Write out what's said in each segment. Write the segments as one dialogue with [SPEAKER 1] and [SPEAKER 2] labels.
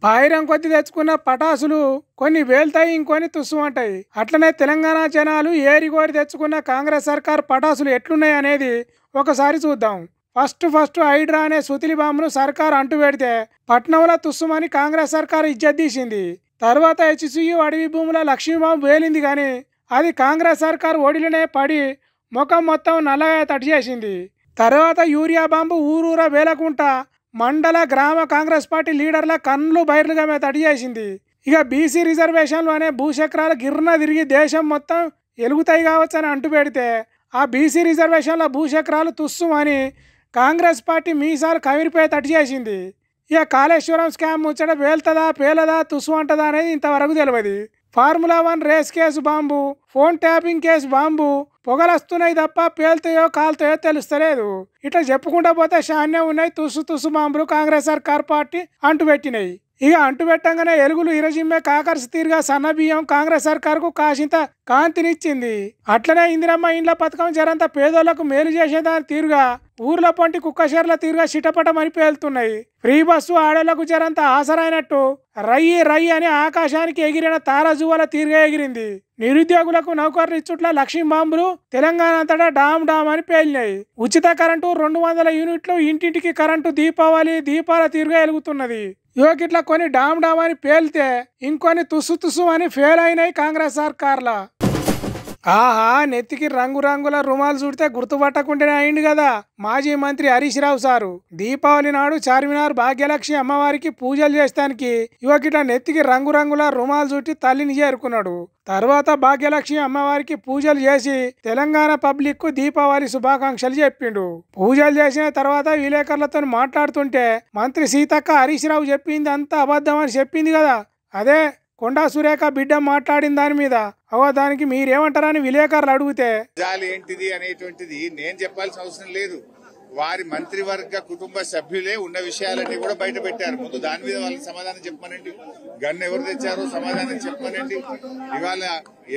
[SPEAKER 1] పాయిరం కొద్ది తెచ్చుకున్న పటాసులు కొన్ని వేల్తాయి, ఇంకొని తుస్సుమంటాయి. అట్లనే తెలంగాణ జనాలు ఏరిగోరి తెచ్చుకున్న కాంగ్రెస్ సర్కార్ పటాసులు ఎట్లున్నాయి అనేది ఒకసారి చూద్దాం. ఫస్ట్ హైడ్రా అనే సుతిలి బాంబును సర్కార్ అంటు పెడితే పట్నంలో తుస్సుమని కాంగ్రెస్ సర్కార్ ఇజ్జత్ తీసింది. తర్వాత హెచ్సియు అడవి భూముల లక్ష్మీబాంబు వేలింది, కానీ అది కాంగ్రెస్ సర్కార్ ఒడిలోనే పడి ముఖం మొత్తం నల్లగా తడి చేసింది. తర్వాత యూరియా బాంబు ఊరూరా వేలకుంటా మండల గ్రామ కాంగ్రెస్ పార్టీ లీడర్ల కన్నులు బైర్లుగా మీద తడి చేసింది. ఇక బీసీ రిజర్వేషన్లు అనే భూచక్రాలు గిర్న తిరిగి దేశం మొత్తం ఎలుగుతాయి కావచ్చని అంటు పెడితే ఆ బీసీ రిజర్వేషన్ల భూచక్రాలు తుస్సుమని కాంగ్రెస్ పార్టీ మీసాలు కవిరిపోయి తడి చేసింది. ఇక కాళేశ్వరం స్కామ్ ముచ్చట వేల్తదా పేలదా తుస్సు అంటదా అనేది ఇంతవరకు తెలియదు. Formula 1 race case bomb, phone tapping case bomb పొగలొస్తున్నాయి తప్ప పేలుతాయో కాలుతాయో తెలుస్తలేదు. ఇట్లా చెప్పుకుంటా పోతే శాన్యం ఉన్నాయి తుస్సు బాంబులు కాంగ్రెస్ సర్కార్ పార్టీ అంటుపెట్టినాయి. ఇక అంటుపెట్టంగానే ఎలుగులు ఇరజిమ్మే కాకర్స్ తీరుగా సన్నబియ్యం కాంగ్రెస్ సర్కార్కు కాసింత కాంతినిచ్చింది. అట్లనే ఇందిరమ్మ ఇండ్ల పథకం జరంత పేదోళ్లకు మేలు చేసేదాని తీరుగా ఊర్ల పొంటి కుక్కషేర్ల తీరుగా చిటపటమని పేలుతున్నాయి. ఫ్రీ బస్సు ఆడోళ్లకు జరంత ఆసరైనట్టు రయ్యి అని ఆకాశానికి ఎగిరిన తారాజువాల తీరుగా ఎగిరింది. నిరుద్యోగులకు నౌకర్లు ఇచ్చుట్ల లక్ష్మీ బాంబులు తెలంగాణ అంతటా డామ్ అని పేలినాయి. ఉచిత కరెంటు 200 యూనిట్లు, ఇంటింటికి కరెంటు దీపాల తీరుగా వెలుగుతున్నది. యువకిట్లా కొన్ని డామ్ అని పేలితే ఇంకొన్ని తుస్సు అని ఫెయిల్ అయినాయి కాంగ్రెస్ సర్కార్ల. ఆహా, నెత్తికి రంగురంగుల రుమాలు చుడితే గుర్తుపట్టకుండానే అయింది కదా మాజీ మంత్రి హరీష్ రావు సారు. దీపావళి నాడు చార్మినార్ భాగ్యలక్ష్మి అమ్మవారికి పూజలు చేస్తానికి యువకిట్లా నెత్తికి రంగురంగుల రుమాలు చుట్టి తల్లిని చేరుకున్నాడు. తర్వాత భాగ్యలక్ష్మి అమ్మవారికి పూజలు చేసి తెలంగాణ పబ్లిక్ కు దీపావళి శుభాకాంక్షలు చెప్పిండు. పూజలు చేసిన తర్వాత విలేకరులతో మాట్లాడుతుంటే మంత్రి సీతక్క హరీష్ రావు చెప్పింది అంతా అబద్ధం అని చెప్పింది కదా, అదే కొండా సురేఖ బిడ్డ మాట్లాడిన దాని మీద దానికి మీరేమంటారని విలేకరులు అడిగితే
[SPEAKER 2] ఏంటిది అనేటువంటిది నేను చెప్పాల్సిన అవసరం లేదు. వారి మంత్రివర్గ కుటుంబ సభ్యులే ఉన్న విషయాలన్నీ కూడా బయట పెట్టారు. ముందు దాని మీద వాళ్ళకి సమాధానం చెప్పమనండి. గన్ను ఎవరు తెచ్చారో సమాధానం చెప్పమనండి. ఇవాళ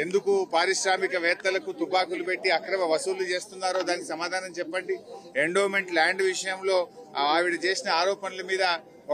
[SPEAKER 2] ఎందుకు పారిశ్రామికవేత్తలకు తుపాకులు పెట్టి అక్రమ వసూళ్లు చేస్తున్నారో దానికి సమాధానం చెప్పండి. ఎండోమెంట్ ల్యాండ్ విషయంలో ఆవిడ చేసిన ఆరోపణల మీద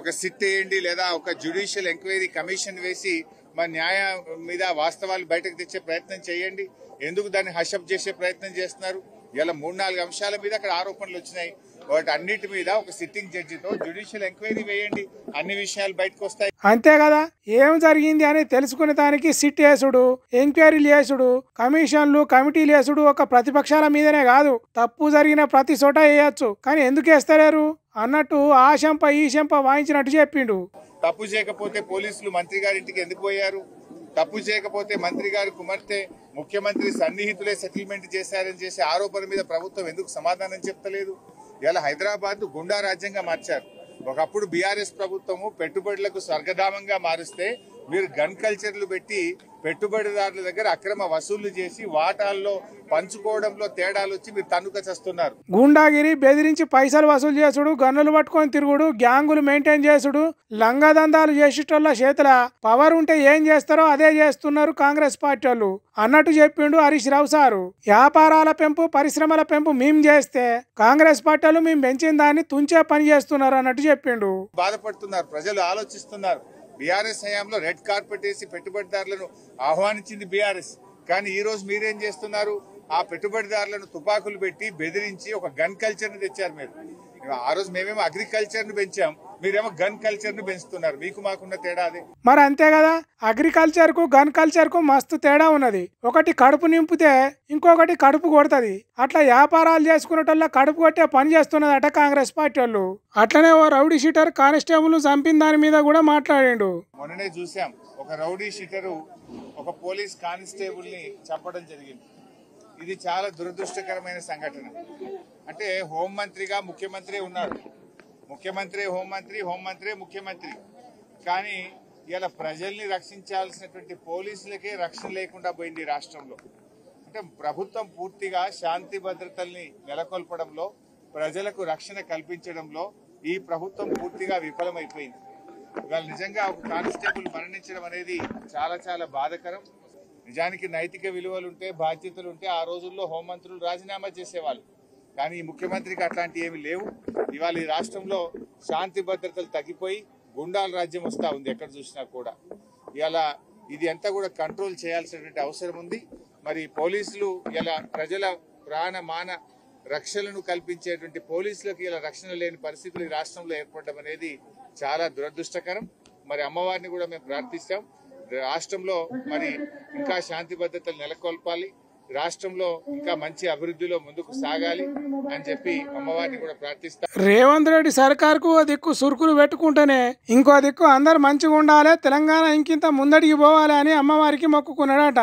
[SPEAKER 2] ఒక సిట్ వేయండి, లేదా ఒక జ్యుడిషియల్ ఎంక్వైరీ కమిషన్ వేసి మన న్యాయం మీద వాస్తవాలు బయటకు తెచ్చే ప్రయత్నం చేయండి. ఎందుకు దాన్ని హషప్ చేసే ప్రయత్నం చేస్తున్నారు? ఇలా 3-4 అంశాల మీద అక్కడ ఆరోపణలు వచ్చినాయి. వాటి అన్నిటి మీద ఒక సిట్టింగ్ జడ్జితో జ్యుడిషియల్ ఎంక్వైరీ వేయండి, అన్ని విషయాలు బయటకు వస్తాయి.
[SPEAKER 1] అంతే కదా, ఏం జరిగింది అని తెలుసుకునే దానికి సిట్ వేసుడు, ఎంక్వైరీలు చేసుడు, కమిషన్లు కమిటీలు వేసుడు ఒక ప్రతిపక్షాల మీదనే కాదు, తప్పు జరిగిన ప్రతి చోట వేయచ్చు. కానీ ఎందుకు వేస్తలేరు అన్నట్టు ఆ శంప ఈ శంప వాయించినట్టు చెప్పిండు.
[SPEAKER 2] తప్పు చేయకపోతే పోలీసులు మంత్రి గారింటికి ఎందుకు పోయారు? తప్పు చేయకపోతే మంత్రి గారి కుమార్తె ముఖ్యమంత్రి సన్నిహితులే సెటిల్మెంట్ చేశారని చేసే ఆరోపణ మీద ప్రభుత్వం ఎందుకు సమాధానం చెప్తలేదు? ఇలా హైదరాబాద్ గుండా రాజ్యంగా మార్చారు. ఒకప్పుడు బీఆర్ఎస్ ప్రభుత్వము పెట్టుబడులకు స్వర్గధామంగా మారుస్తే మీరు గన్ కల్చర్లు పెట్టి పెట్టుబడిదారుల దగ్గర అక్రమ వసూళ్లు చేసి వాటాల్లో పంచుకోవడంలో తేడాలు వచ్చి మీరు తన్నుక చేస్తున్నారు.
[SPEAKER 1] గుండాగిరి బెదిరించి పైసలు వసూలు చేసుడు, గన్నులు పట్టుకొని తిరుగుడు, గ్యాంగులు మెయింటైన్ చేసుడు, లంగదందాలు చేసేటోళ్ళ చేతుల పవర్ ఉంటే ఏం చేస్తారో అదే చేస్తున్నారు కాంగ్రెస్ పార్టీ వాళ్ళు అన్నట్టు చెప్పిండు హరీష్ రావు సారు. వ్యాపారాల పెంపు పరిశ్రమల పెంపు మేము చేస్తే కాంగ్రెస్ పార్టీ వాళ్ళు మేము పెంచిన దాన్ని తుంచే పని చేస్తున్నారు అన్నట్టు చెప్పిండు.
[SPEAKER 2] బాధపడుతున్నారు, ప్రజలు ఆలోచిస్తున్నారు. బీఆర్ఎస్ హయాంలో రెడ్ కార్పెట్ వేసి పెట్టుబడిదారులను ఆహ్వానించింది బీఆర్ఎస్. కానీ ఈ రోజు మీరేం చేస్తున్నారు? ఆ పెట్టుబడిదారులను తుపాకులు పెట్టి బెదిరించి ఒక గన్ కల్చర్ ని తెచ్చారు. మీరు ఆ రోజు మేమేమో అగ్రికల్చర్ ను పెంచాం, మీరేమో గన్ కల్చర్ ను పెంచుతున్నారు. మీకు మాకున్న తేడా అదే.
[SPEAKER 1] మరి అంతే కదా, అగ్రికల్చర్ కు గన్ కల్చర్ కు మస్తు తేడా ఉన్నది. ఒకటి కడుపు నింపితే ఇంకొకటి కడుపు కొడుతుంది. అట్లా వ్యాపారాలు చేసుకునేటోళ్ళ కడుపు కొట్టే పని చేస్తున్నదట కాంగ్రెస్ పార్టీ వాళ్ళు. అట్లనే ఓ రౌడీ షీటర్ కానిస్టేబుల్ చంపిన దాని మీద కూడా మాట్లాడిండు.
[SPEAKER 2] మొన్ననే చూసాం, ఒక రౌడీ షీటరు ఒక పోలీస్ కానిస్టేబుల్ ని చంపడం జరిగింది. ఇది చాలా దురదృష్టకరమైన సంఘటన. అంటే హోంమంత్రిగా ముఖ్యమంత్రి ఉన్నారు, ముఖ్యమంత్రి హోంమంత్రి ముఖ్యమంత్రి. కానీ ఇలా ప్రజల్ని రక్షించాల్సినటువంటి పోలీసులకే రక్షణ లేకుండా పోయింది రాష్ట్రంలో. అంటే ప్రభుత్వం పూర్తిగా శాంతి భద్రతల్ని నెలకొల్పడంలో, ప్రజలకు రక్షణ కల్పించడంలో ఈ ప్రభుత్వం పూర్తిగా విఫలమైపోయింది. ఇవాళ నిజంగా ఒక కానిస్టేబుల్ మరణించడం అనేది చాలా చాలా బాధాకరం. నిజానికి నైతిక విలువలుంటే బాధ్యతలుంటే ఆ రోజుల్లో హోంమంత్రులు రాజీనామా చేసేవాళ్ళు. కానీ ఈ ముఖ్యమంత్రికి అట్లాంటి ఏమి లేవు. ఇవాళ ఈ రాష్ట్రంలో శాంతి భద్రతలు తగ్గిపోయి గుండాల రాజ్యం వస్తూ ఉంది ఎక్కడ చూసినా కూడా. ఇలా ఇది అంతా కూడా కంట్రోల్ చేయాల్సినటువంటి అవసరం ఉంది. మరి పోలీసులు ఇలా ప్రజల ప్రాణ మాన రక్షణను కల్పించేటువంటి పోలీసులకు ఇలా రక్షణ లేని పరిస్థితులు ఈ రాష్ట్రంలో ఏర్పడడం అనేది చాలా దురదృష్టకరం. మరి అమ్మవారిని కూడా మేము ప్రార్థిస్తాం, రాష్ట్రంలో మరి ఇంకా శాంతి భద్రతలు నెలకొల్పాలి, రాష్ట్రంలో ఇంకా మంచి అభివృద్ధిలో ముందుకు సాగాలి అని చెప్పి అమ్మవారిని కూడా ప్రార్థిస్తాం.
[SPEAKER 1] రేవంత్ రెడ్డి సర్కార్కు ఓ దిక్కు సురుకులు పెట్టుకుంటేనే ఇంకో దిక్కు అందరు మంచిగా ఉండాలి, తెలంగాణ ఇంకింత ముందడికి పోవాలి అని అమ్మవారికి మొక్కుకున్నాడట.